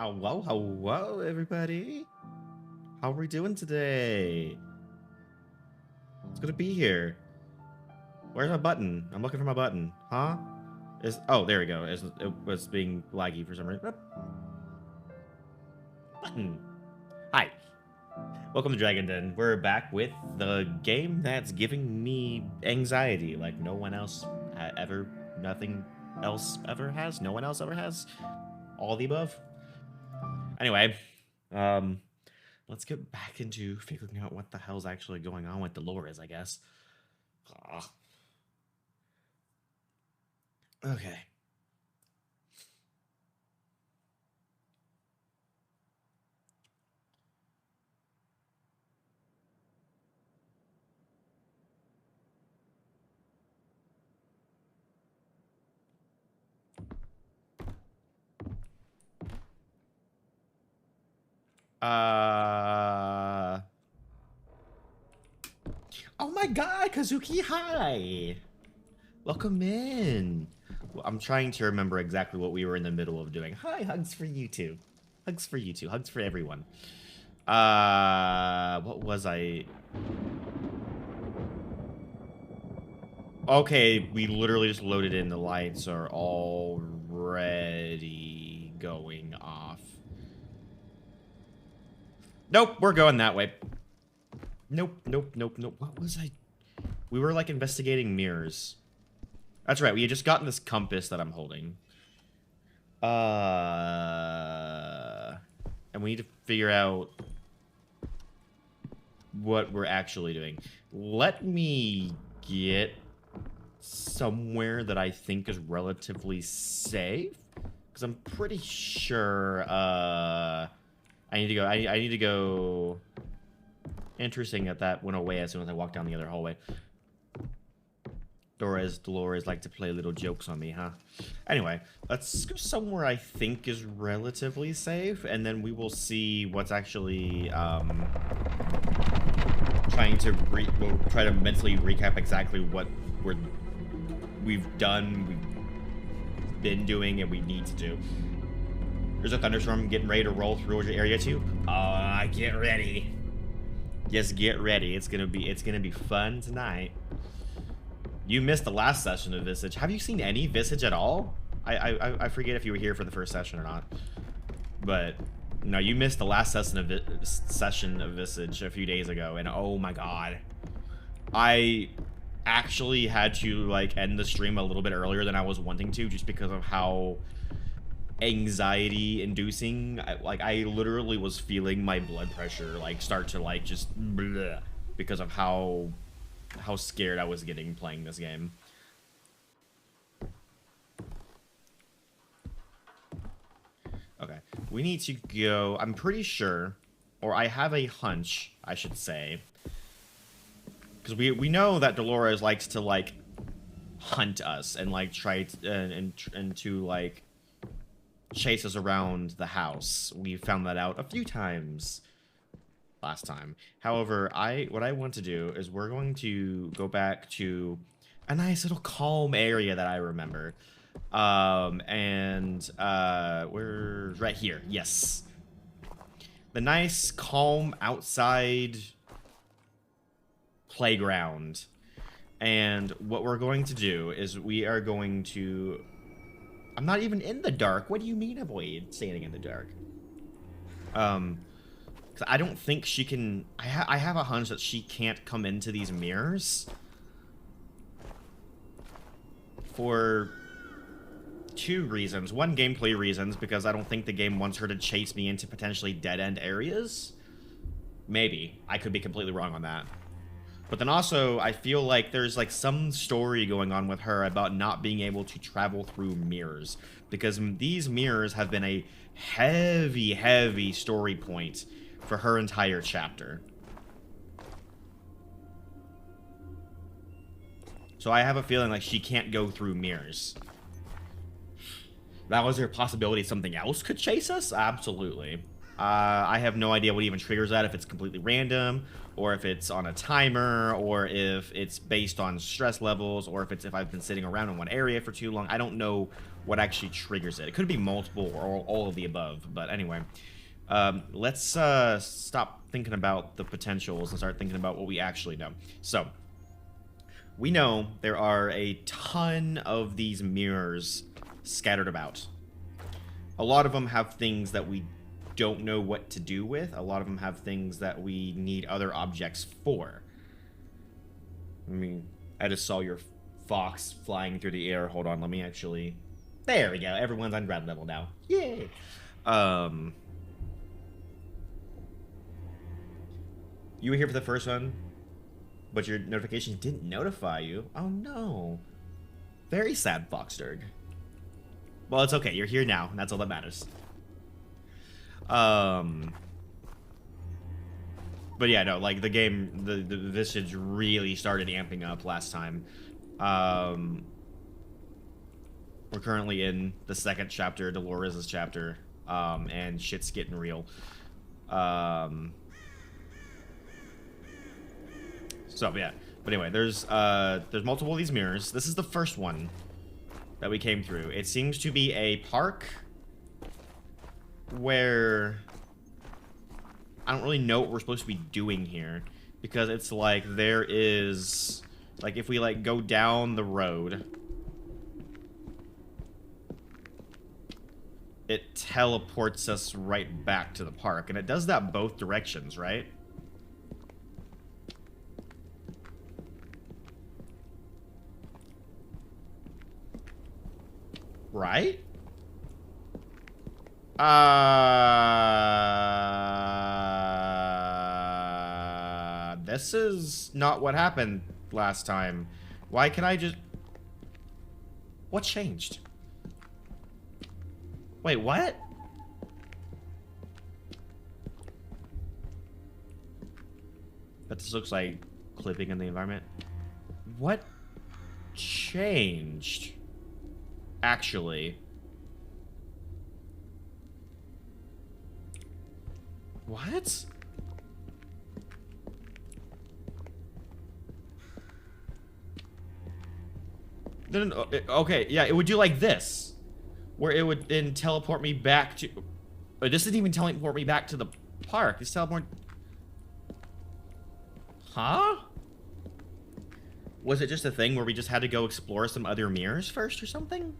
Hello, hello, everybody. How are we doing today? It's good to be here. Where's my button? I'm looking for my button. Huh? Oh, there we go. It was being laggy for some reason. Button. Hi. Welcome to Dragon Den. We're back with the game that's giving me anxiety like no one else ever, nothing else ever has. No one else ever has. All the above. Anyway, let's get back into figuring out what the hell's actually going on with Dolores, I guess. Ugh. Okay. Oh my god, Kazuki, hi! Welcome in. Well, I'm trying to remember exactly what we were in the middle of doing. Hi, hugs for you too. Hugs for you too. Hugs for everyone. What was I? Okay, we literally just loaded in. The lights are already going off. Nope, we're going that way. Nope. What was I? We were like investigating mirrors. That's right, we had just gotten this compass that I'm holding. And we need to figure out what we're actually doing. Let me get somewhere that I think is relatively safe. Because I'm pretty sure, I need to go, I need to go... Interesting that went away as soon as I walked down the other hallway. Dolores like to play little jokes on me, huh? Anyway, let's go somewhere I think is relatively safe, and then we will see what's actually, we'll try to mentally recap exactly what we've done, we've been doing, and we need to do. There's a thunderstorm getting ready to roll through your area too. Get ready. Just get ready. It's gonna be fun tonight. You missed the last session of Visage. Have you seen any Visage at all? I forget if you were here for the first session or not. But no, you missed the last session of Visage a few days ago, and oh my god, I actually had to like end the stream a little bit earlier than I was wanting to, just because of how anxiety inducing. I literally was feeling my blood pressure like start to like just bleh, because of how scared I was getting playing this game. Okay, we need to go. I'm pretty sure, or I have a hunch, I should say, because we know that Dolores likes to like hunt us and like try to, and to like chase us around the house. We found that out a few times last time. However, what I want to do is we're going to go back to a nice little calm area that I remember. We're right here. Yes. The nice calm outside playground. And what we're going to do is we are going to... I'm not even in the dark. What do you mean avoid standing in the dark? Because I don't think she can... I have a hunch that she can't come into these mirrors. For two reasons. One, gameplay reasons, because I don't think the game wants her to chase me into potentially dead-end areas. Maybe. I could be completely wrong on that. But then also, I feel like there's like some story going on with her about not being able to travel through mirrors. Because these mirrors have been a heavy story point for her entire chapter. So I have a feeling like she can't go through mirrors. Now, is there a possibility something else could chase us? Absolutely. I have no idea what even triggers that, if it's completely random, or if it's on a timer, or if it's based on stress levels, or if I've been sitting around in one area for too long. I don't know what actually triggers it. It could be multiple or all of the above, but anyway. Let's stop thinking about the potentials and start thinking about what we actually know. So, we know there are a ton of these mirrors scattered about. A lot of them have things that we don't know what to do with. A lot of them have things that we need other objects for. I mean, I just saw your fox flying through the air. Hold on, let me actually... There we go. Everyone's on ground level now. Yay! You were here for the first one, but your notifications didn't notify you. Oh no. Very sad, Foxderg. Well, it's okay. You're here now, and that's all that matters. But yeah, no, like the game, the Visage really started amping up last time. We're currently in the second chapter, Dolores' chapter, and shit's getting real. So yeah, but anyway, there's multiple of these mirrors. This is the first one that we came through. It seems to be a park where I don't really know what we're supposed to be doing here, because it's like there is, like, if we like go down the road, it teleports us right back to the park, and it does that both directions, right? Right? This is not what happened last time. Why can I just... What changed? Wait, what? That just looks like clipping in the environment. What changed? Actually. What? No. Okay, yeah, it would do like this. Where it would then teleport me back to... Oh, this didn't even teleport me back to the park. This teleport... Huh? Was it just a thing where we just had to go explore some other mirrors first or something?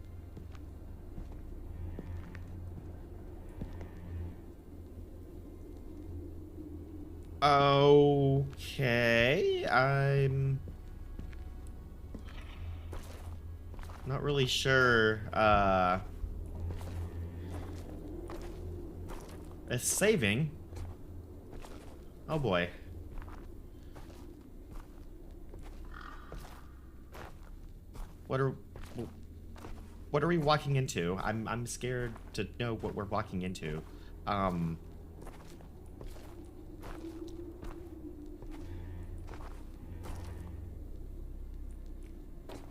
Okay, I'm not really sure. It's saving. Oh boy. What are we walking into? I'm scared to know what we're walking into.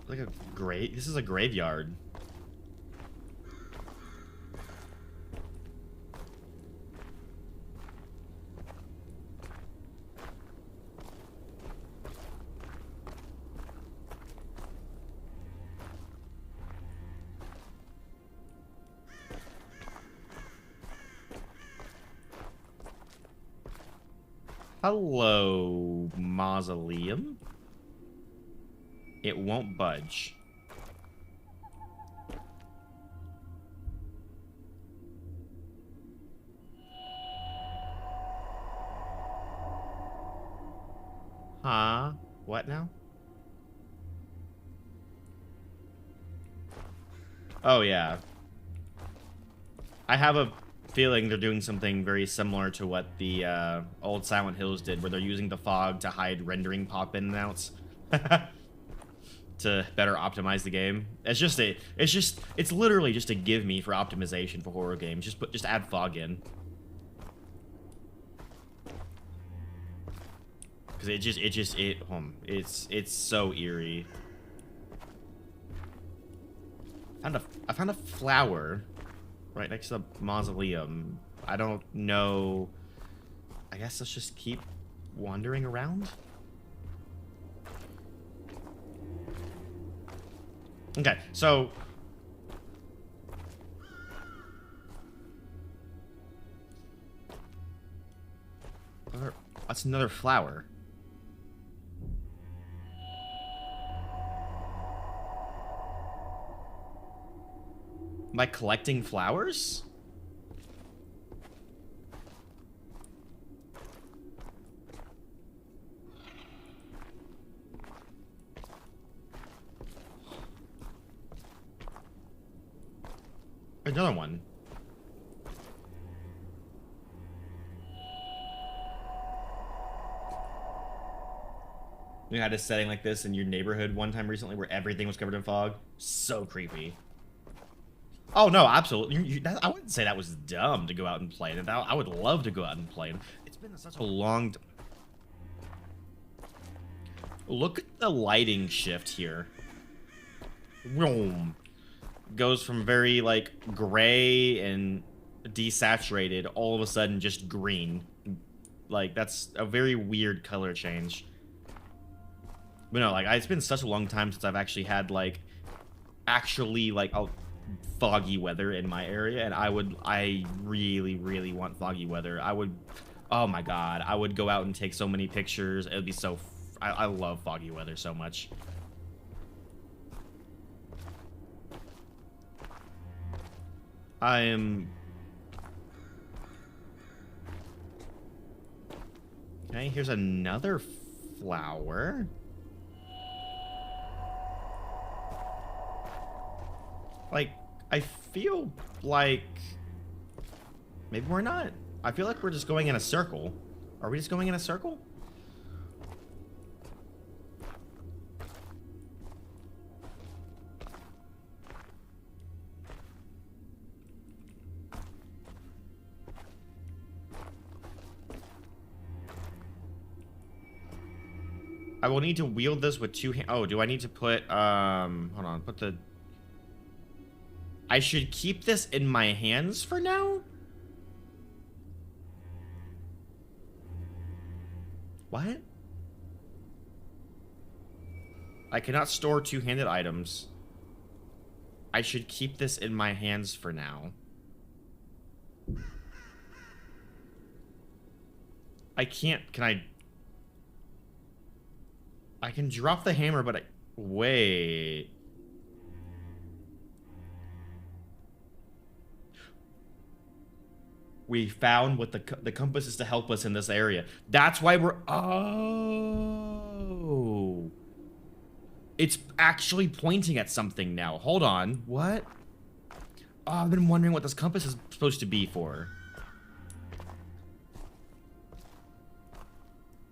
Like a grave. This is a graveyard. Hello, mausoleum. It won't budge. Huh? What now? Oh, yeah. I have a feeling they're doing something very similar to what the old Silent Hills did, where they're using the fog to hide rendering pop in and outs. To better optimize the game. It's literally just a give me for optimization for horror games. Just add fog in. Cause it's so eerie. I found a flower right next to the mausoleum. I don't know. I guess let's just keep wandering around. Okay, so... That's another flower. Am I collecting flowers? Another one. You had a setting like this in your neighborhood one time recently where everything was covered in fog? So creepy. Oh, no, absolutely. I wouldn't say that was dumb to go out and play it. I would love to go out and play it. It's been such a long... Look at the lighting shift here. Boom. Goes from very, like, gray and desaturated, all of a sudden just green. Like, that's a very weird color change. But no, like, it's been such a long time since I've actually had, like, foggy weather in my area, and I really, really want foggy weather. Oh my god, I would go out and take so many pictures. It would be so, I love foggy weather so much. I am... Okay, here's another flower. Like, I feel like... Maybe we're not. I feel like we're just going in a circle. Are we just going in a circle? I will need to wield this with two hands. Oh, do I need to put, hold on, put the... I should keep this in my hands for now? What? I cannot store two-handed items. I should keep this in my hands for now. I can't, can I can drop the hammer, but wait. We found what the compass is to help us in this area. That's why we're... Oh. It's actually pointing at something now. Hold on. What? Oh, I've been wondering what this compass is supposed to be for.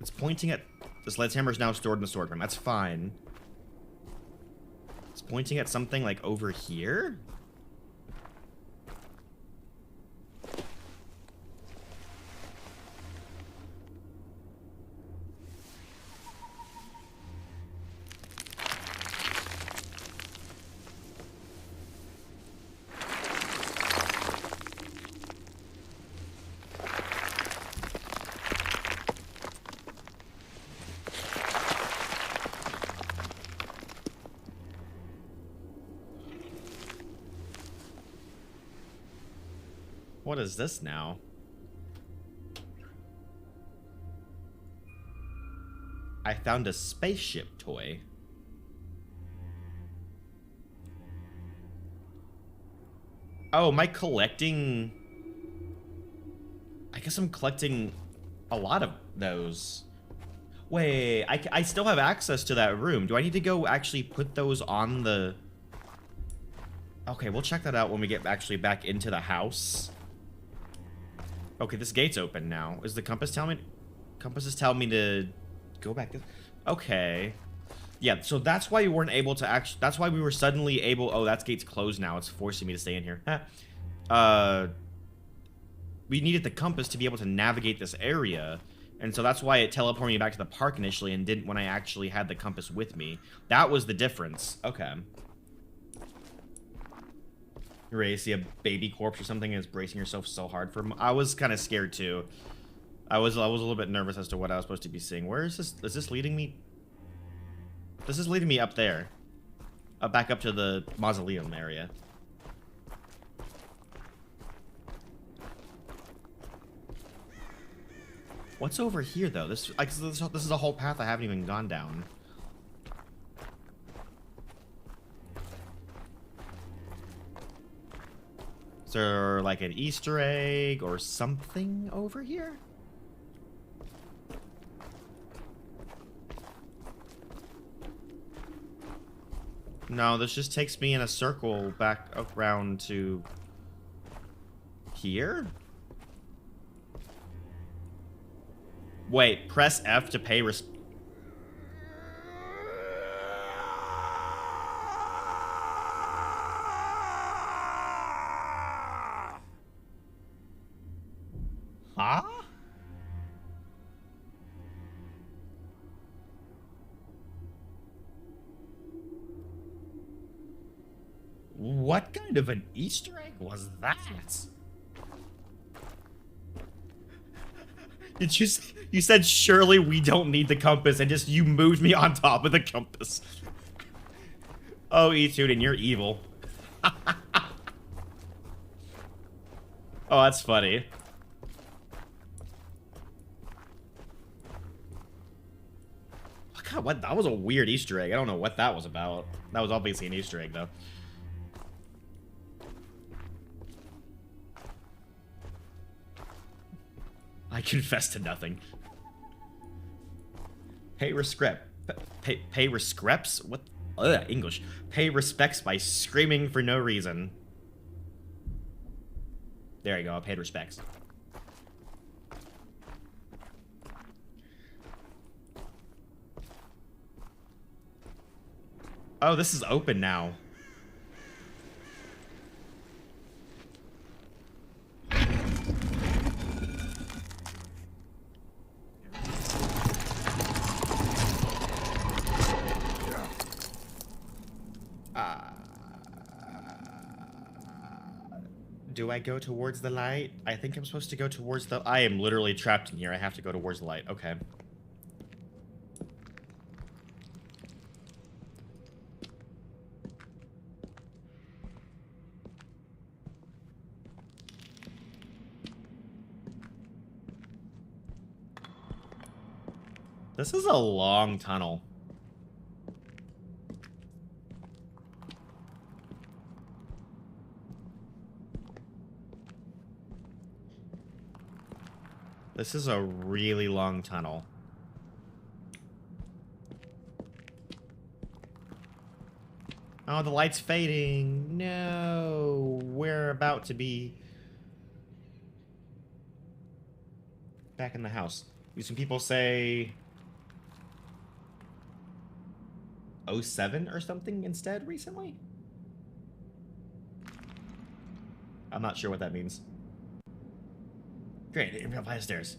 It's pointing at... The sledgehammer is now stored in the sword room. That's fine. It's pointing at something like over here? What is this now? I found a spaceship toy. Oh, am I collecting... I guess I'm collecting a lot of those. Wait, I still have access to that room. Do I need to go actually put those on the... Okay, we'll check that out when we get actually back into the house. Okay, this gate's open now. Is the compass telling me... Compass is telling me to go back. Okay. Yeah, so that's why we weren't able to actually... That's why we were suddenly able... Oh, that gate's closed now. It's forcing me to stay in here. We needed the compass to be able to navigate this area. And so that's why it teleported me back to the park initially and didn't when I actually had the compass with me. That was the difference. Okay. Where you see a baby corpse or something and is bracing yourself so hard for. I was kind of scared too. I was a little bit nervous as to what I was supposed to be seeing. Where is this? Is this leading me? This is leading me up there. Back up to the mausoleum area. What's over here though? This is a whole path I haven't even gone down. Is there like an Easter egg or something over here? No, this just takes me in a circle back around to here? Wait, press F to pay Huh? What kind of an Easter egg was that? Did you said surely we don't need the compass and just you moved me on top of the compass. Oh, Etude, you're evil. Oh, that's funny. God, what? That was a weird Easter egg. I don't know what that was about. That was obviously an Easter egg, though. I confess to nothing. Pay respects. What? English. Pay respects by screaming for no reason. There you go. I paid respects. Oh, this is open now. Do I go towards the light? I think I'm supposed to go towards the... I am literally trapped in here. I have to go towards the light. Okay. This is a long tunnel. This is a really long tunnel. Oh, the light's fading. No, we're about to be back in the house. Some people say 07 or something instead recently. I'm not sure what that means. Great, it up the stairs.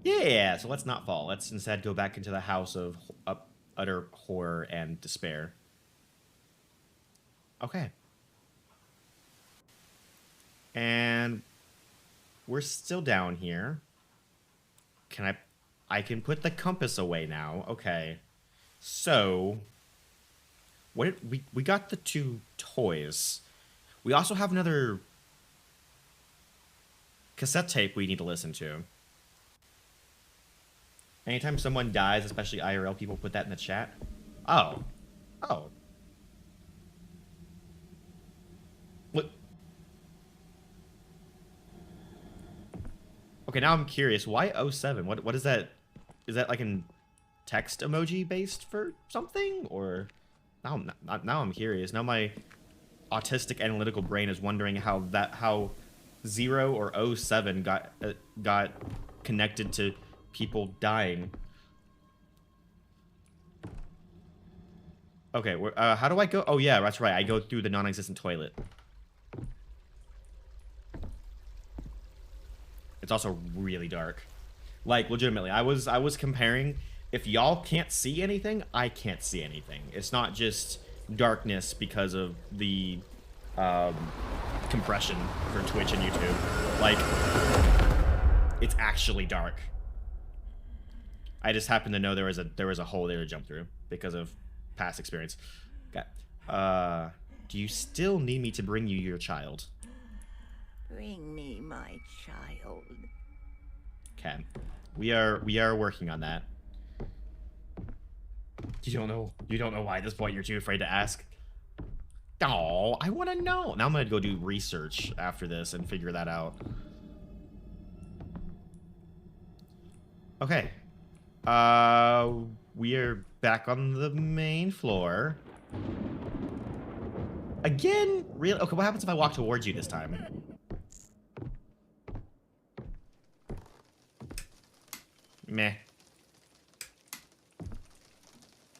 Yeah, so let's not fall. Let's instead go back into the house of utter horror and despair. Okay. And we're still down here. I can put the compass away now. Okay. So we got the 2 toys. We also have another cassette tape we need to listen to. Anytime someone dies, especially IRL, people put that in the chat. Oh. Oh. What? Okay, now I'm curious. Why 07? What is that? Is that like a text emoji based for something? Or now I'm curious. Now my autistic analytical brain is wondering how 0 or 07 got connected to people dying. Okay, how do I go? Oh yeah, that's right. I go through the non-existent toilet. It's also really dark. Like, legitimately, I was comparing. If y'all can't see anything, I can't see anything. It's not just darkness because of the compression for Twitch and YouTube. Like, it's actually dark. I just happen to know there was a hole there to jump through because of past experience. Okay. Do you still need me to bring you your child? Bring me my child. Okay. We are working on that. You don't know why at this point you're too afraid to ask? Oh, I want to know. Now I'm going to go do research after this and figure that out. Okay. We are back on the main floor. Again? Really? Okay, what happens if I walk towards you this time? Meh.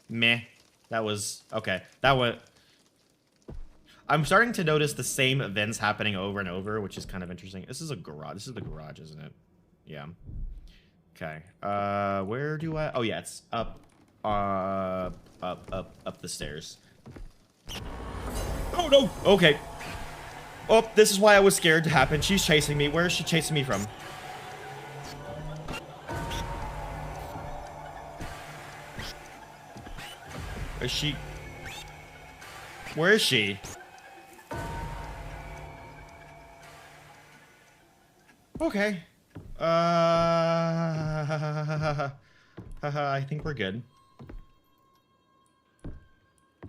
Meh. That was... Okay. That was... I'm starting to notice the same events happening over and over, which is kind of interesting. This is a garage. This is the garage, isn't it? Yeah. Okay. Where do I... Oh, yeah, it's up... up the stairs. Oh, no! Okay. Oh, this is why I was scared to happen. She's chasing me. Where is she chasing me from? Is she... Where is she? Okay. I think we're good.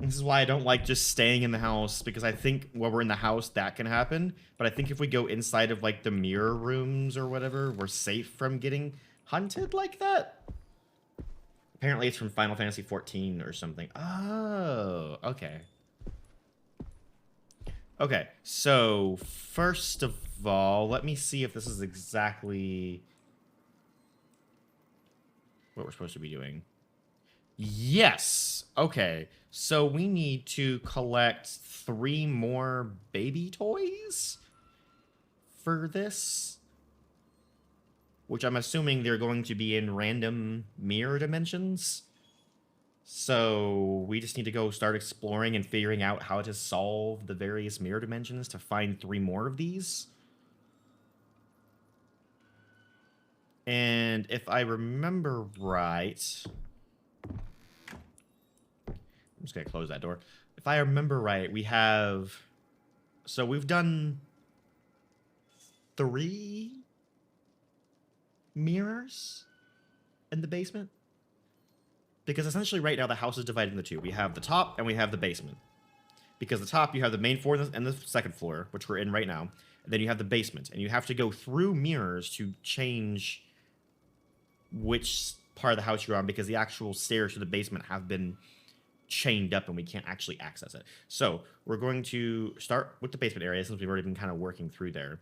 This is why I don't like just staying in the house, because I think while we're in the house, that can happen. But I think if we go inside of, like, the mirror rooms or whatever, we're safe from getting hunted like that. Apparently it's from Final Fantasy XIV or something. Oh, okay. Okay, so first of all, let me see if this is exactly what we're supposed to be doing. Yes! Okay, so we need to collect 3 more baby toys for this, which I'm assuming they're going to be in random mirror dimensions. So we just need to go start exploring and figuring out how to solve the various mirror dimensions to find 3 more of these. And if I remember right... I'm just going to close that door. If I remember right, we have... So we've done 3 mirrors in the basement. Because essentially right now the house is divided into 2. We have the top and we have the basement. Because the top, you have the main floor and the second floor, which we're in right now. And then you have the basement. And you have to go through mirrors to change which part of the house you're on, because the actual stairs to the basement have been chained up and we can't actually access it. So we're going to start with the basement area, since we've already been kind of working through there.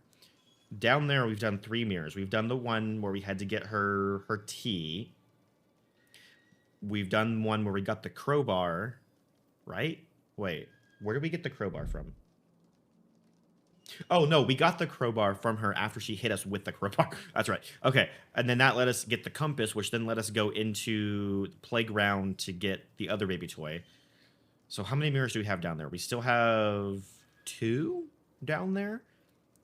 Down there, we've done 3 mirrors. We've done the one where we had to get her tea. We've done one where we got the crowbar, right? Wait, where did we get the crowbar from? Oh, no, we got the crowbar from her after she hit us with the crowbar. That's right. Okay, and then that let us get the compass, which then let us go into the playground to get the other baby toy. So how many mirrors do we have down there? We still have 2 down there?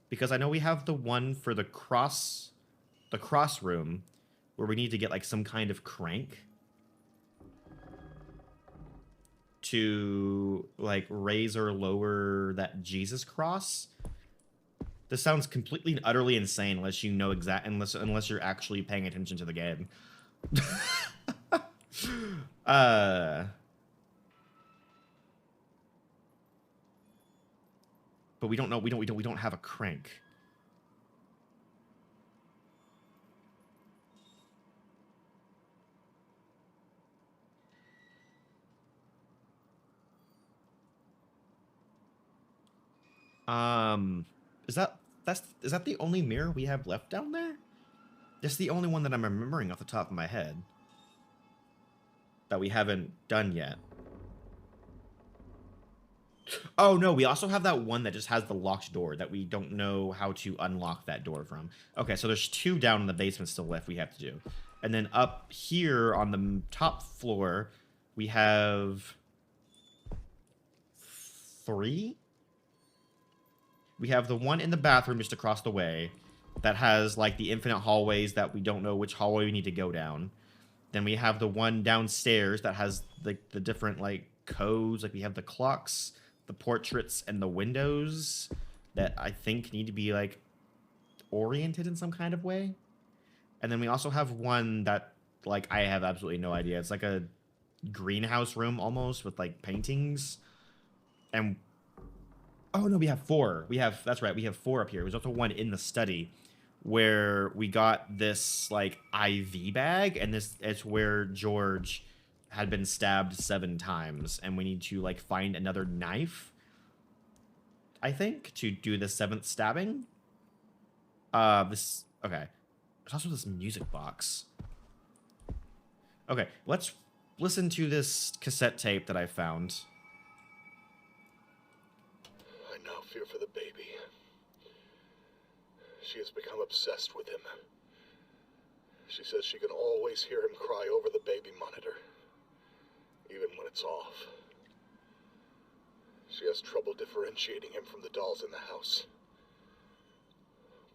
Because I know we have the one for the cross room, where we need to get, like, some kind of crank to, like, raise or lower that Jesus cross. This sounds completely and utterly insane unless you know unless you're actually paying attention to the game. But we don't know. We don't have a crank. Is that the only mirror we have left down there? That's the only one that I'm remembering off the top of my head that we haven't done yet. Oh no, we also have that one that just has the locked door that we don't know how to unlock that door from. Okay, so there's 2 down in the basement still left we have to do. And then up here on the top floor, we have 3 We have the one in the bathroom just across the way that has, like, the infinite hallways that we don't know which hallway we need to go down. Then we have the one downstairs that has, like, the different, like, codes. Like, we have the clocks, the portraits, and the windows that I think need to be, like, oriented in some kind of way. And then we also have one that, like, I have absolutely no idea. It's like a greenhouse room almost with, like, paintings. And oh no, we have 4. That's right, we have 4 up here. There's also one in the study where we got this, like, IV bag, and it's where George had been stabbed 7 times, and we need to, like, find another knife, I think, to do the 7th stabbing. Okay. There's also this music box. Okay, let's listen to this cassette tape that I found. I now fear for the baby. She has become obsessed with him. She says she can always hear him cry over the baby monitor, even when it's off. She has trouble differentiating him from the dolls in the house.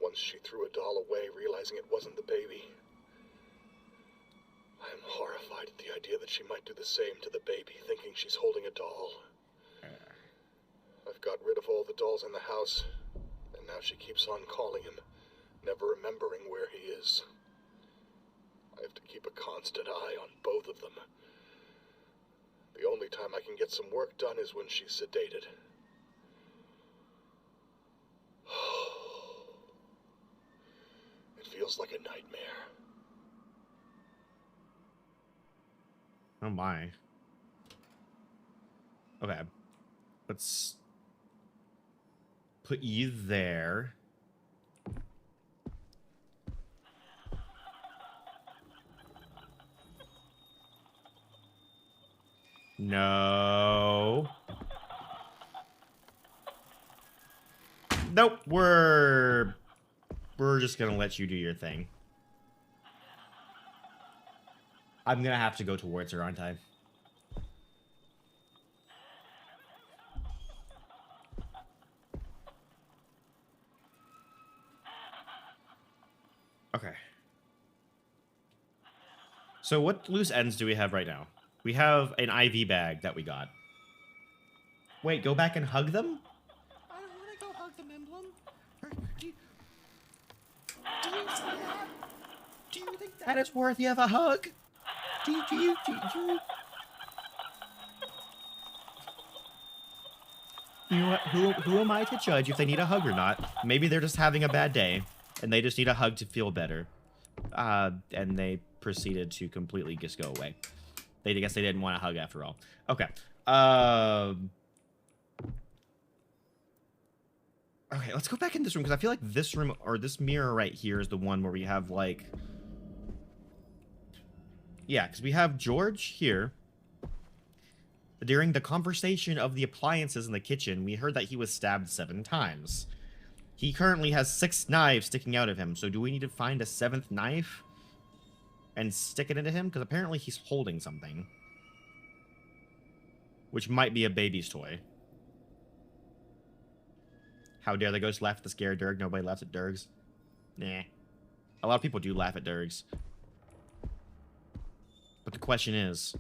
Once she threw a doll away, realizing it wasn't the baby. I am horrified at the idea that she might do the same to the baby, thinking she's holding a doll. I've got rid of all the dolls in the house, and now she keeps on calling him, never remembering where he is. I have to keep a constant eye on both of them. The only time I can get some work done is when she's sedated. It feels like a nightmare. Oh my. Okay. Let's put you there. No. Nope, we're just gonna let you do your thing. I'm gonna have to go towards her, aren't I? Okay. So what loose ends do we have right now? We have an IV bag that we got. Wait, go back and hug them? I don't want to go hug them, Emblem. Do you think That is worthy of a hug? Do you? You know what? Who am I to judge if they need a hug or not? Maybe they're just having a bad day, and they just need a hug to feel better. And they proceeded to completely just go away. I guess they didn't want a hug after all. Okay. Okay, let's go back in this room, because I feel like this room, or this mirror right here, is the one where we have, like... Yeah, because we have George here. During the conversation of the appliances in the kitchen, we heard that he was stabbed 7 times. He currently has 6 knives sticking out of him, so do we need to find a 7th knife and stick it into him? Because apparently he's holding something. Which might be a baby's toy. How dare the ghost laugh at the scared Durg? Nobody laughs at Durgs. Nah. A lot of people do laugh at Durgs. But the question is...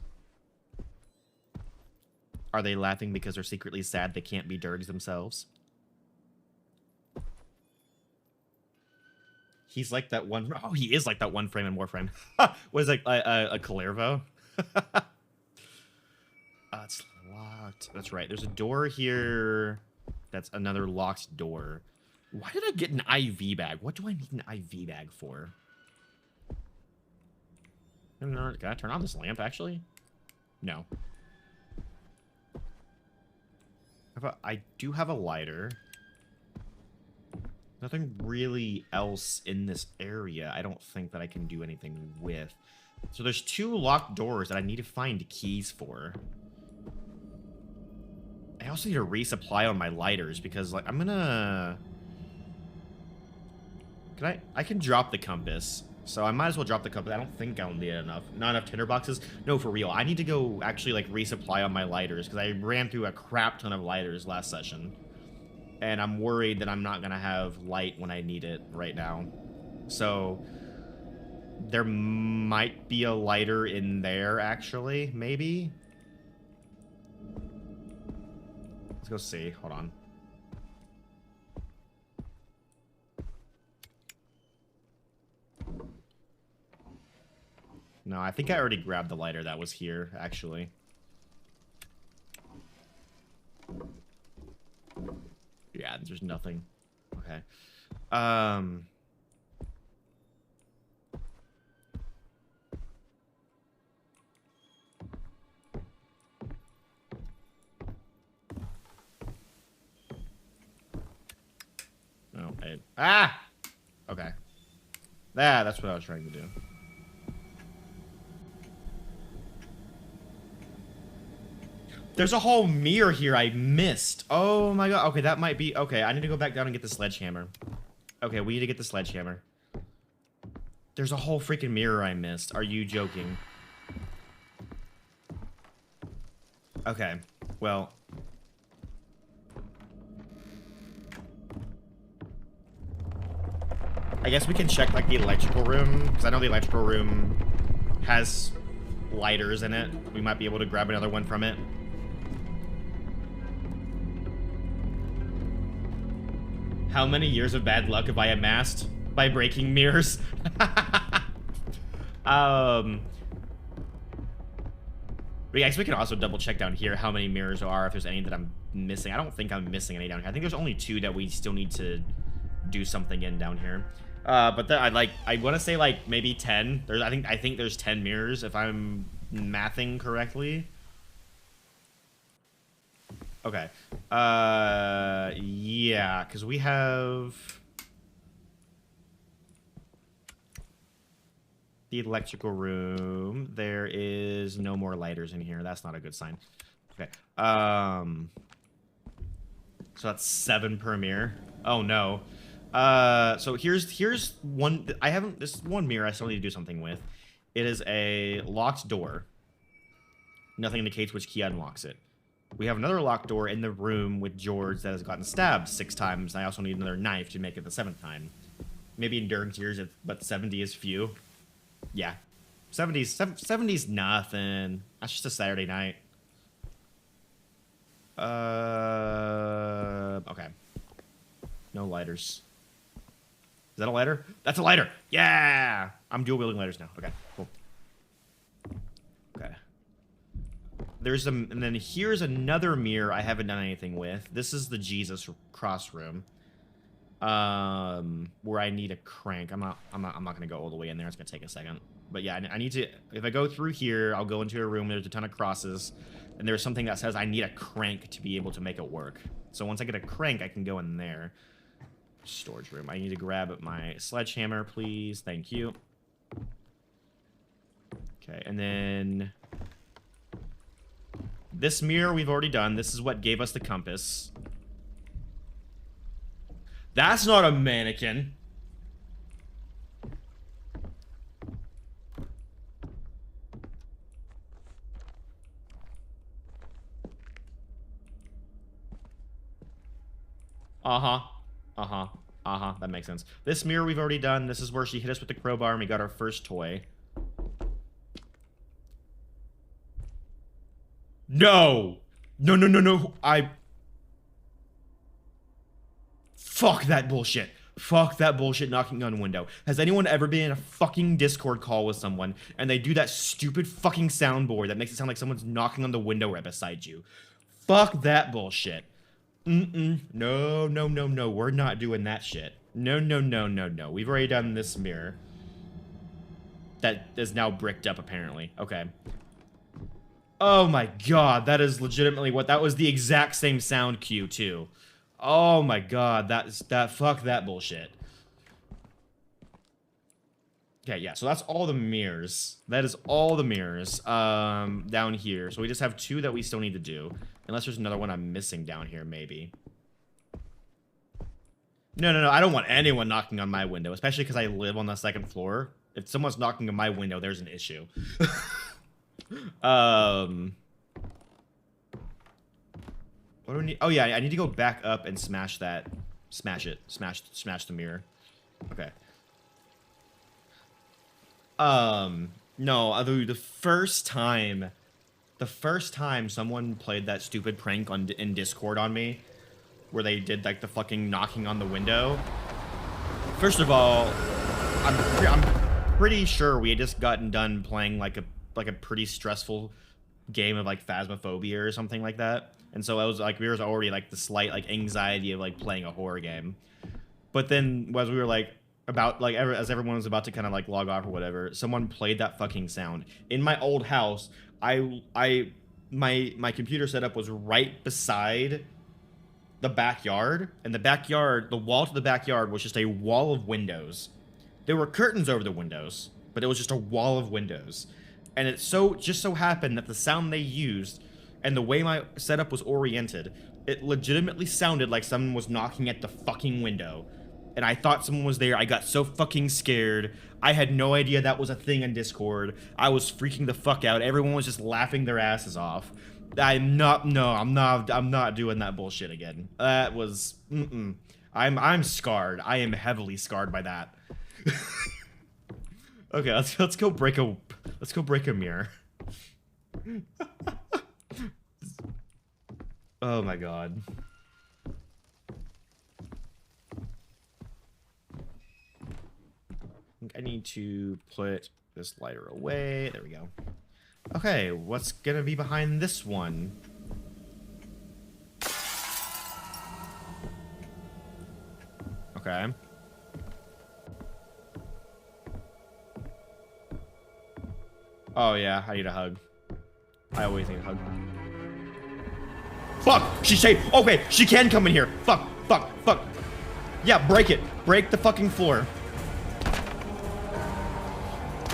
Are they laughing because they're secretly sad they can't be Durgs themselves? He's like that one... Oh, he is like that one frame in Warframe. What is it, a Calervo? It's locked. That's right. There's a door here. That's another locked door. Why did I get an IV bag? What do I need an IV bag for? Can I turn on this lamp, actually? No. I do have a lighter. Nothing really else in this area I don't think that I can do anything with. So there's 2 locked doors that I need to find keys for. I also need to resupply on my lighters because, like, I'm gonna... I can drop the compass. So I might as well drop the compass. I don't think I'll need enough. Not enough tinderboxes. No, for real. I need to go actually, like, resupply on my lighters because I ran through a crap ton of lighters last session. and I'm worried that I'm not gonna have light when I need it right now. So there might be a lighter in there, actually, maybe. Let's go see. Hold on. No, I think I already grabbed the lighter that was here, actually. Yeah, there's nothing. Okay. Oh, hey. Ah! Okay. That's what I was trying to do. There's a whole mirror here I missed. Oh my god. Okay, that might be... Okay, I need to go back down and get the sledgehammer. Okay, we need to get the sledgehammer. There's a whole freaking mirror I missed. Are you joking? Okay, well... I guess we can check, like, the electrical room, because I know the electrical room has lighters in it. We might be able to grab another one from it. How many years of bad luck have I amassed by breaking mirrors? But yeah, I guess we can also double check down here how many mirrors there are, if there's any that I'm missing. I don't think I'm missing any down here. I think there's only 2 that we still need to do something in down here. But I want to say like maybe 10. I think there's 10 mirrors if I'm mathing correctly. Okay. Yeah, because we have the electrical room. There is no more lighters in here. That's not a good sign. Okay. So that's 7 per mirror. Oh no. So here's one. This is one mirror I still need to do something with. It is a locked door. Nothing indicates which key unlocks it. We have another locked door in the room with George that has gotten stabbed 6 times. And I also need another knife to make it the 7th time. Maybe endurance years, but 70 is few. Yeah. 70's nothing. That's just a Saturday night. Okay. No lighters. Is that a lighter? That's a lighter! Yeah! I'm dual wielding lighters now. Okay, cool. Okay. And then here's another mirror I haven't done anything with. This is the Jesus cross room. Where I need a crank. I'm not gonna go all the way in there. It's gonna take a second. But yeah, I need to. If I go through here, I'll go into a room. There's a ton of crosses, and there's something that says I need a crank to be able to make it work. So once I get a crank, I can go in there. Storage room. I need to grab my sledgehammer, please. Thank you. Okay, and then this mirror we've already done. This is what gave us the compass. That's not a mannequin. That makes sense. This mirror we've already done. This is where she hit us with the crowbar and we got our first toy. No! No. Fuck that bullshit. Fuck that bullshit knocking on window. Has anyone ever been in a fucking Discord call with someone and they do that stupid fucking soundboard that makes it sound like someone's knocking on the window right beside you? Fuck that bullshit. No. We're not doing that shit. No. We've already done this mirror. That is now bricked up, apparently. Okay. Oh my god, that is legitimately what... That was the exact same sound cue, too. Oh my god, fuck that bullshit. Okay, yeah, so that's all the mirrors. That is all the mirrors down here. So we just have 2 that we still need to do. Unless there's another one I'm missing down here, maybe. No, I don't want anyone knocking on my window, especially because I live on the 2nd floor. If someone's knocking on my window, there's an issue. What do I need? Oh yeah, I need to go back up and smash that. Smash it. Smash the mirror. Okay. No, the first time someone played that stupid prank in Discord on me, where they did like the fucking knocking on the window. First of all, I'm pretty sure we had just gotten done playing like a pretty stressful game of like Phasmophobia or something like that, and so I was like, there was already like the slight like anxiety of like playing a horror game. But then as we were like about like as everyone was about to kind of like log off or whatever, someone played that fucking sound in my old house. My computer setup was right beside the backyard, and the wall to the backyard was just a wall of windows. There were curtains over the windows, but it was just a wall of windows. And it just so happened that the sound they used and the way my setup was oriented, it legitimately sounded like someone was knocking at the fucking window. And I thought someone was there. I got so fucking scared. I had no idea that was a thing on Discord. I was freaking the fuck out. Everyone was just laughing their asses off. I'm not doing that bullshit again. That was I'm scarred. I am heavily scarred by that. Okay, let's go break a mirror. Oh my god. I need to put this lighter away. There we go. Okay, what's gonna be behind this one? Okay. Oh yeah, I need a hug. I always need a hug. Fuck! She's safe! Okay, she can come in here! Fuck! Fuck! Fuck! Yeah, break it! Break the fucking floor.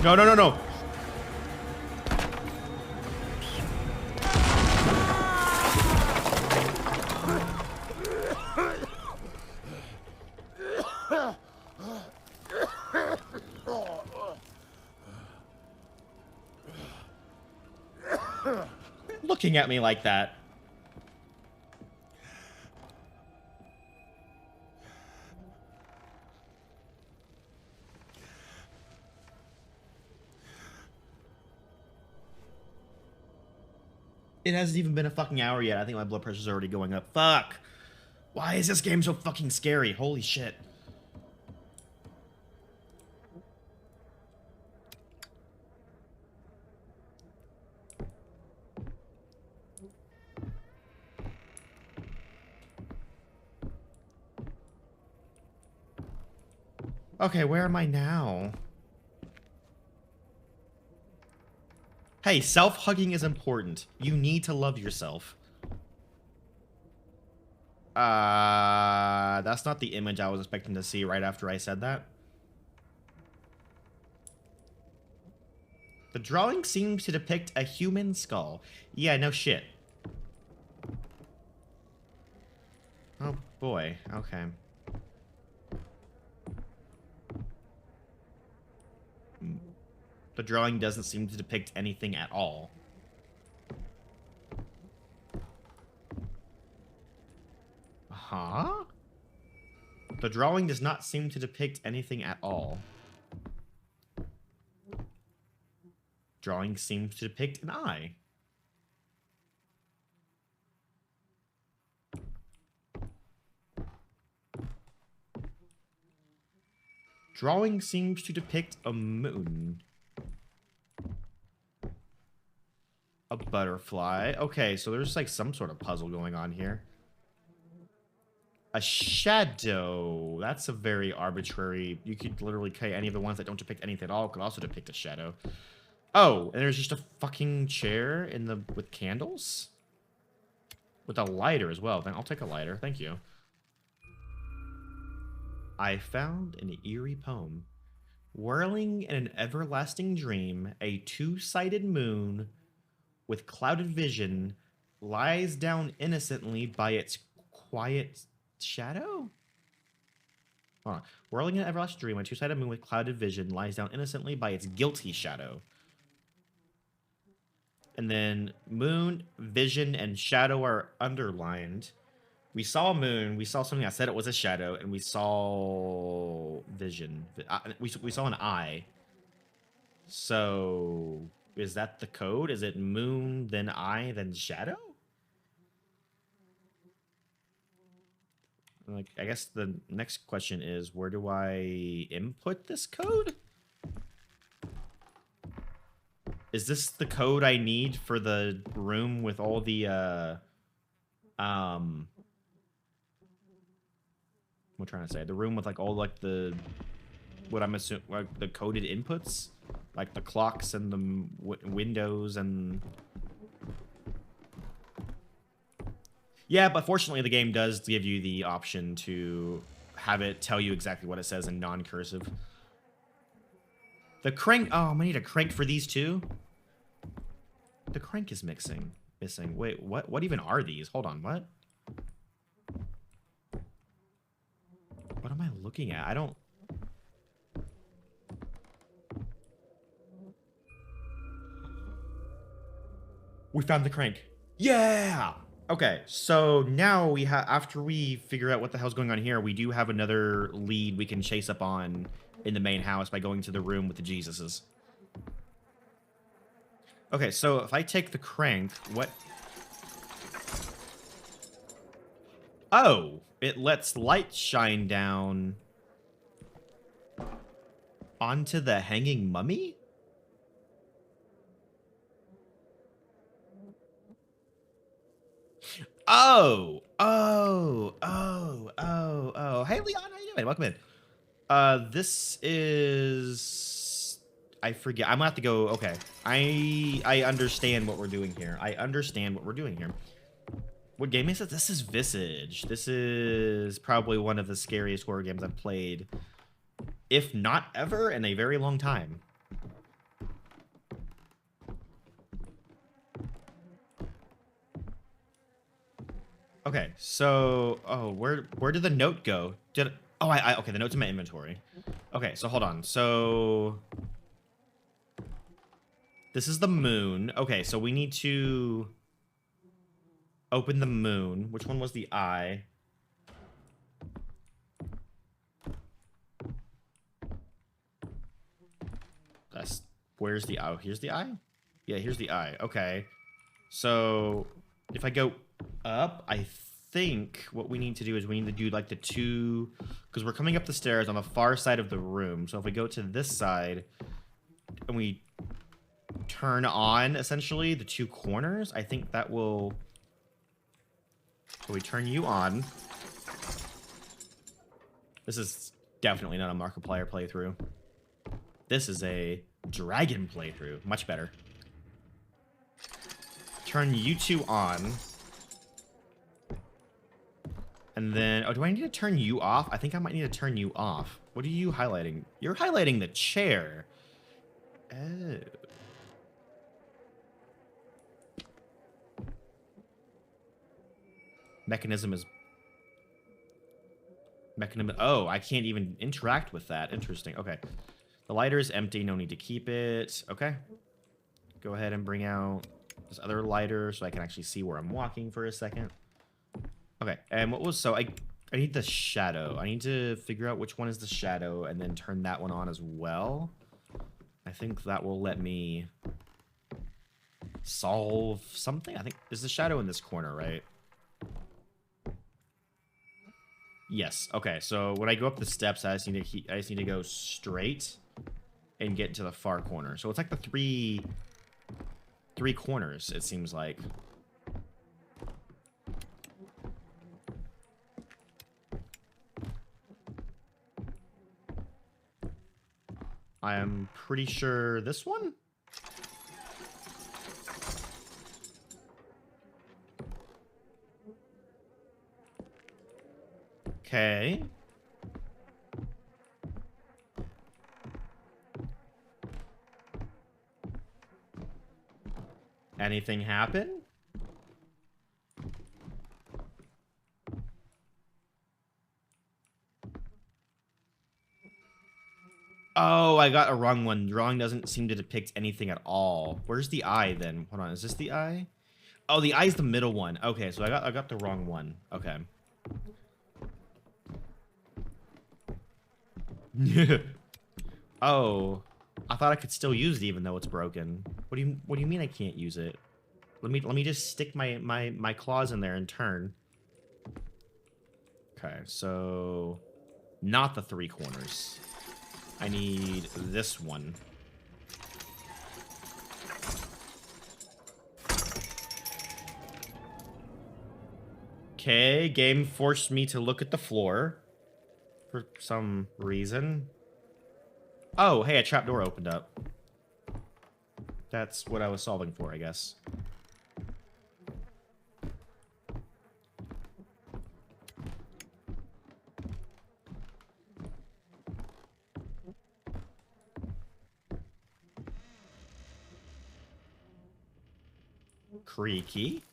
No, no, no, no! Looking at me like that. It hasn't even been a fucking hour yet. I think my blood pressure's already going up. Fuck! Why is this game so fucking scary? Holy shit. Okay, where am I now? Hey, self-hugging is important. You need to love yourself. That's not the image I was expecting to see right after I said that. The drawing seems to depict a human skull. Yeah, no shit. Oh boy, okay. The drawing doesn't seem to depict anything at all. Huh? The drawing does not seem to depict anything at all. Drawing seems to depict an eye. Drawing seems to depict a moon. A butterfly. Okay, so there's like some sort of puzzle going on here. A shadow. That's a very arbitrary. You could literally cut any of the ones that don't depict anything at all. Could also depict a shadow. Oh, and there's just a fucking chair with candles? With a lighter as well. Then I'll take a lighter. Thank you. I found an eerie poem. Whirling in an everlasting dream, a two-sided moon with clouded vision lies down innocently by its quiet shadow? Hold on. Whirling in an everlasting dream, a two-sided moon with clouded vision lies down innocently by its guilty shadow. And then moon, vision, and shadow are underlined. We saw moon. We saw something that said it was a shadow, and we saw vision. We saw an eye. So is that the code? Is it moon, then eye, then shadow? Like, I guess the next question is, where do I input this code? Is this the code I need for the room with all the, what am I trying to say? The room with, like, all, like, the, what I'm assuming, like, the coded inputs? Like, the clocks and the windows and... Yeah, but fortunately the game does give you the option to have it tell you exactly what it says in non-cursive. The crank... Oh, I need a crank for these two? The crank is missing. Wait, what? What even are these? Hold on, what? What am I looking at? I don't... We found the crank. Yeah! Okay, so now we have, after we figure out what the hell's going on here, we do have another lead we can chase up on in the main house by going to the room with the Jesuses. Okay, so if I take the crank, what... Oh, it lets light shine down onto the hanging mummy? Oh, Hey, Leon, how you doing? Welcome in. This is... I forget. I'm gonna have to go... Okay. I understand what we're doing here. What game is it? This is Visage. This is probably one of the scariest horror games I've played, if not ever, in a very long time. Okay, so... Oh, where did the note go? Oh, okay, the note's in my inventory. Okay, so hold on. So... This is the moon. Okay, so we need to... open the moon. Which one was the eye? Where's the eye? Oh, here's the eye? Yeah, here's the eye. Okay. So, if I go up, I think what we need to do is we need to do, like, the two... Because we're coming up the stairs on the far side of the room. So if we go to this side, and we turn on, essentially, the two corners, I think that will... So we turn you on. This is definitely not a Markiplier playthrough. This is a dragon playthrough. Much better. Turn you two on. And then... Oh, do I need to turn you off? I think I might need to turn you off. What are you highlighting? You're highlighting the chair. Oh. Mechanism is... Oh, I can't even interact with that. Interesting. Okay. The lighter is empty. No need to keep it. Okay. Go ahead and bring out this other lighter so I can actually see where I'm walking for a second. Okay. And what was... So I need the shadow. I need to figure out which one is the shadow and then turn that one on as well. I think that will let me solve something. I think... Is the shadow in this corner, right? Yes. Okay. So when I go up the steps, I just need to go straight and get to the far corner. So it's like the three corners, it seems like. I am pretty sure this one? Okay. Anything happen? Oh, I got a wrong one. Drawing doesn't seem to depict anything at all. Where's the eye then? Hold on, is this the eye? Oh, the eye's the middle one. Okay, so I got the wrong one. Okay. Oh, I thought I could still use it even though it's broken. What do you mean I can't use it? Let me just stick my claws in there and turn. Okay, so not the 3 corners. I need this one. Okay, game forced me to look at the floor for some reason. Oh, hey, a trapdoor opened up. That's what I was solving for, I guess. Creaky.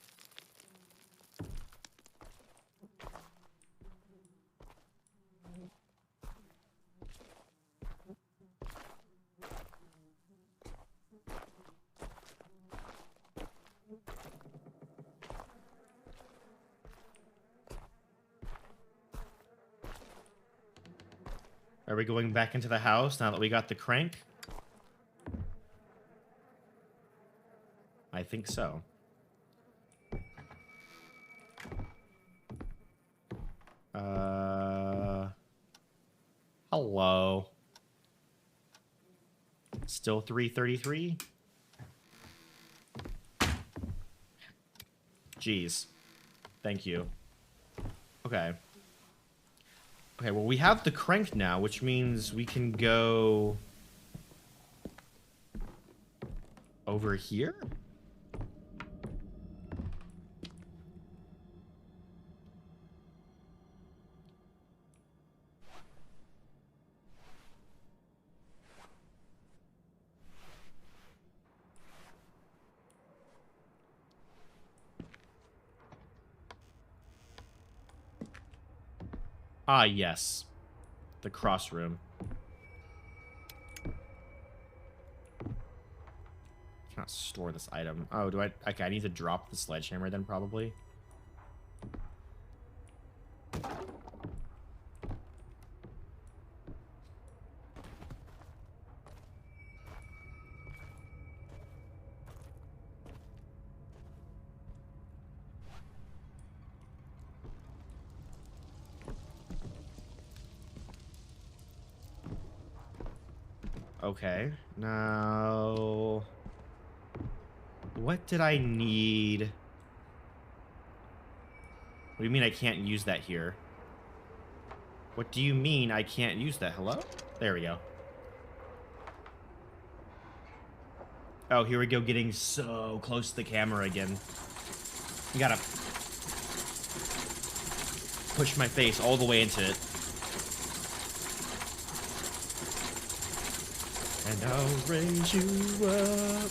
Are we going back into the house now that we got the crank? I think so. Hello. Still 333? Jeez. Thank you. Okay. Okay, well, we have the crank now, which means we can go over here? Ah, yes. The cross room. Cannot store this item. Oh, do I... Okay, I need to drop the sledgehammer then, probably. Okay, now... What did I need? What do you mean I can't use that here? What do you mean I can't use that? Hello? There we go. Oh, here we go, getting so close to the camera again. You gotta push my face all the way into it. And I'll raise you up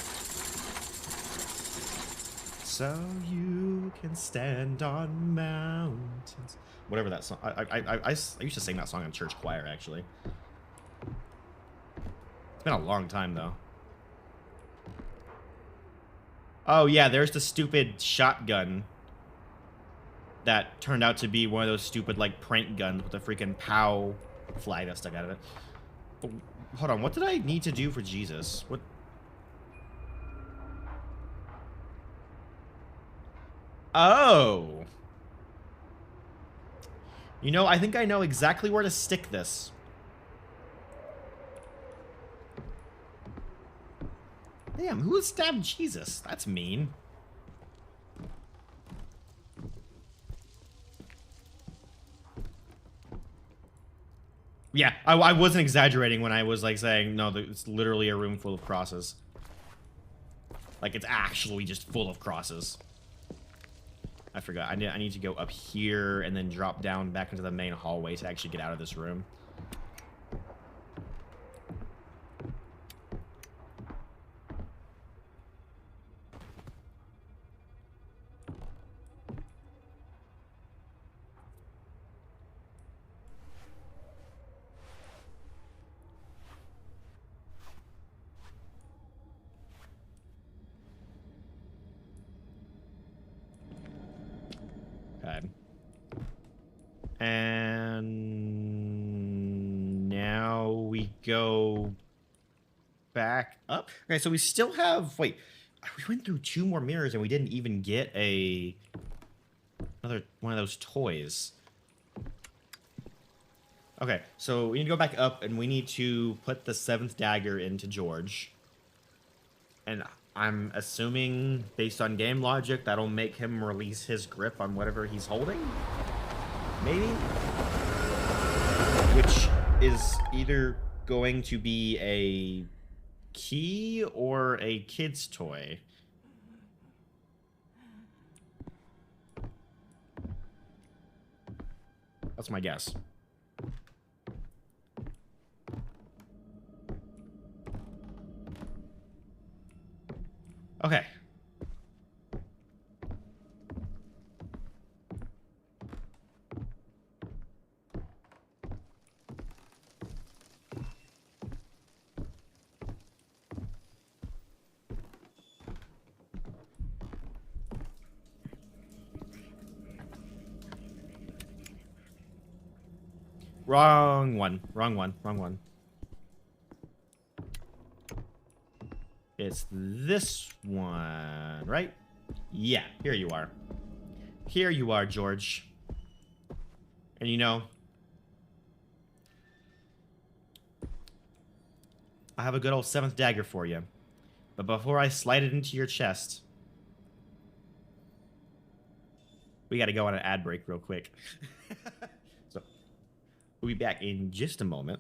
so you can stand on mountains. Whatever that song. I used to sing that song in church choir, actually. It's been a long time, though. Oh, yeah, there's the stupid shotgun that turned out to be one of those stupid, like, prank guns with a freaking POW flag that stuck out of it. But, hold on, what did I need to do for Jesus? What? Oh. You know, I think I know exactly where to stick this. Damn, who stabbed Jesus? That's mean. Yeah, I wasn't exaggerating when I was, like, saying, no, it's literally a room full of crosses. Like, it's actually just full of crosses. I forgot. I need to go up here and then drop down back into the main hallway to actually get out of this room. And now we go back up. Okay, so we still have... Wait, we went through 2 more mirrors and we didn't even get another one of those toys. Okay, so we need to go back up and we need to put the 7th dagger into George. And I'm assuming, based on game logic, that'll make him release his grip on whatever he's holding? Maybe? Which is either going to be a key or a kid's toy. That's my guess. Okay. Wrong one. Wrong one. Wrong one. It's this one, right? Yeah, here you are. Here you are, George. And you know, I have a good old 7th dagger for you. But before I slide it into your chest, we gotta go on an ad break real quick. So, we'll be back in just a moment.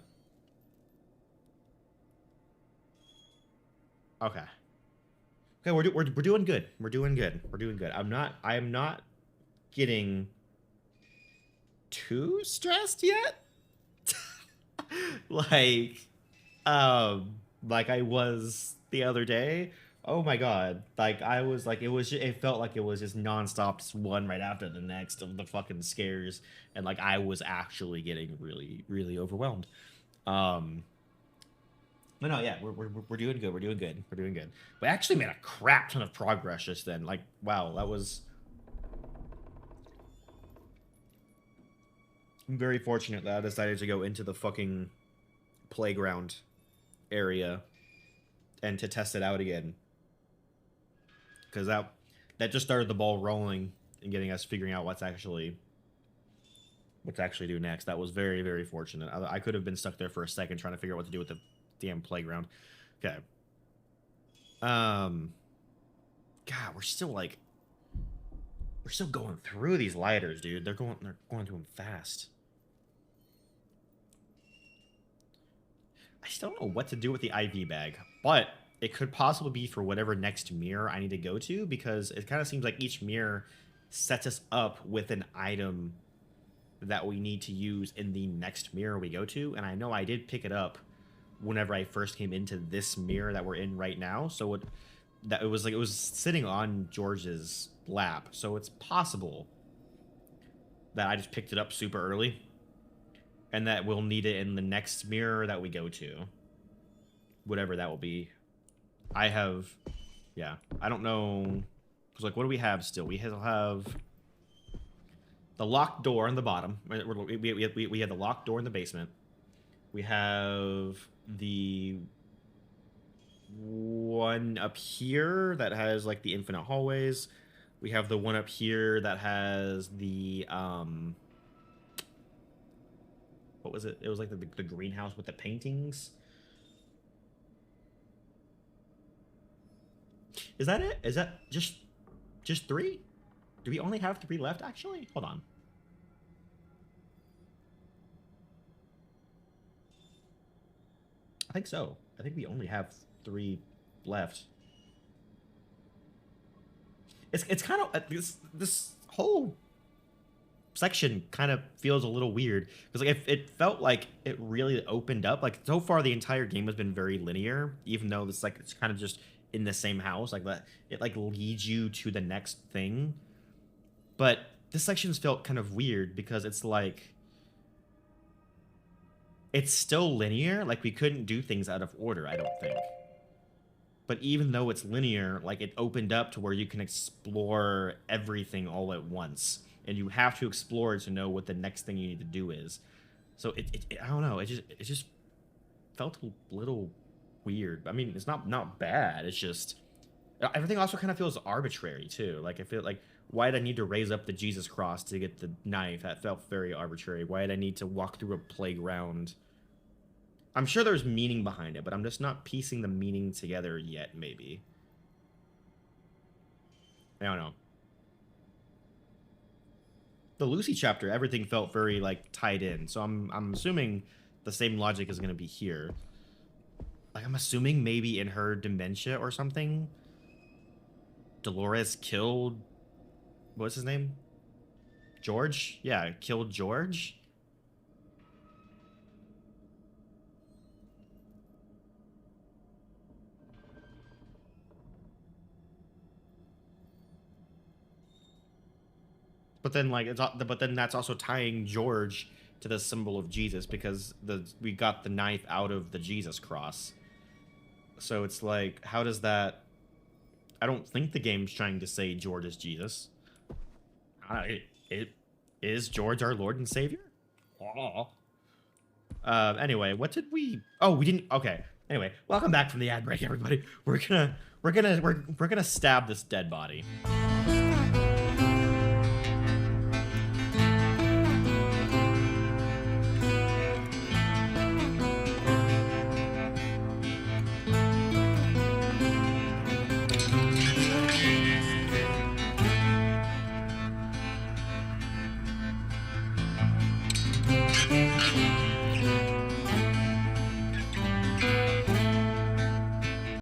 Okay. Okay, we're doing good. We're doing good. We're doing good. I am not getting too stressed yet. like I was the other day. Oh my god. Like I was like it felt like it was just nonstop, just one right after the next of the fucking scares, and like I was actually getting really, really overwhelmed. No, yeah, we're doing good. We're doing good. We're doing good. We actually made a crap ton of progress just then. Like, wow, that was... I'm very fortunate that I decided to go into the fucking playground area and to test it out again. Because that just started the ball rolling and getting us figuring out what's actually do next. That was very, very fortunate. I could have been stuck there for a second trying to figure out what to do with the damn playground. Okay. God, we're still going through these lighters, dude. They're going through them fast. I still don't know what to do with the IV bag, but it could possibly be for whatever next mirror I need to go to, because it kind of seems like each mirror sets us up with an item that we need to use in the next mirror we go to, and I know I did pick it up whenever I first came into this mirror that we're in right now. So it was sitting on George's lap. So it's possible that I just picked it up super early and that we'll need it in the next mirror that we go to. Whatever that will be. Yeah, I don't know. Because, like, what do we have still? We have the locked door on the bottom. We had the locked door in the basement. We have the one up here that has like the infinite hallways. We have the one up here that has the what was it? It was like the greenhouse with the paintings. Is that it? Is that just 3? Do we only have 3 left actually? Hold on. I think so. I think we only have 3 left. It's kind of this whole section kind of feels a little weird because like it felt like it really opened up. Like so far the entire game has been very linear, even though it's like it's kind of just in the same house. Like that it like leads you to the next thing. But this section's felt kind of weird because it's like it's still linear, like we couldn't do things out of order, I don't think. But even though it's linear, like it opened up to where you can explore everything all at once. and you have to explore to know what the next thing you need to do is. So I don't know. It just felt a little weird. I mean, it's not bad. It's just everything also kind of feels arbitrary too. Like I feel like, why did I need to raise up the Jesus cross to get the knife? That felt very arbitrary. Why did I need to walk through a playground? I'm sure there's meaning behind it, but I'm just not piecing the meaning together yet, maybe. I don't know. The Lucy chapter, everything felt very, like, tied in. So I'm assuming the same logic is going to be here. Like, I'm assuming maybe in her dementia or something, Dolores killed... What's his name? George? Yeah, killed George? But then, like, but then that's also tying George to the symbol of Jesus, because we got the knife out of the Jesus cross. So it's like, how does that... I don't think the game's trying to say George is Jesus. Is George our Lord and Savior? Anyway, what did we... Oh, we didn't... Okay. Anyway, welcome back from the ad break, everybody. We're gonna stab this dead body.